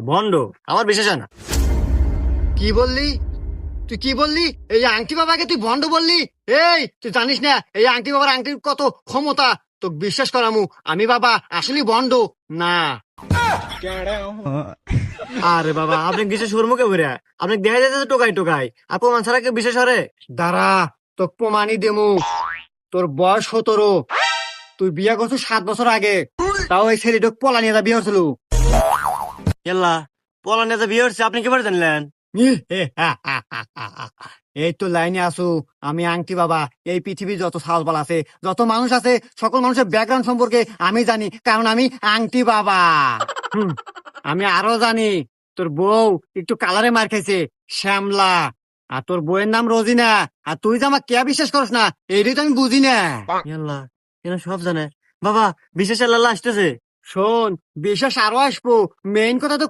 Bond আমার বিশ্বাস হয় না। কি বললি? তুই কি বললি? এই আংটি বাবাকে তুই ভণ্ড বললি? এই তুই জানিস না এই আংটি বাবার আংটির কত ক্ষমতা? তো বিশ্বাস করামু আমি বাবা আসলে ভণ্ড না। আরে বাবা আপনি বিশ্বাস করবো কে বলে? আপনি দেখা যাচ্ছে টোকাই টোকাই আর প্রমাণ ছাড়া কেউ বিশ্বাস করে? দাঁড়া, তো প্রমাণই দেমু। তোর বয়স 17, তুই বিয়ে করছিস 7 বছর আগে, তাও এই ছেলেটা পলা নিয়ে বিয়ে হচ্ছিল। ইয়াল্লা পলা নেতা বিয়ে হচ্ছে আপনি কি করে জানলেন? এই তো লাইনে আসু। আমি আংটি বাবা এই পৃথিবীর যত সাহসবাল আছে, যত মানুষ আছে, সকল মানুষের ব্যাকগ্রাউন্ড সম্পর্কে আমি জানি, কারণ আমি আংটি বাবা। হুম, আমি আরো জানি তোর বউ একটু কালারে মার খাইছে, শ্যামলা। আর তোর বউয়ের নাম রোজিনা। আর তুই যে আমার কে বিশ্বাস করস না, এইটাই তো আমি বুঝি না। ইয়াল্লা এরা সব জানে। বাবা বিশ্বাস আল্লাহ আসতেছে। শোন, বিশ্বাস আরো আসবো, মেইন কথা তো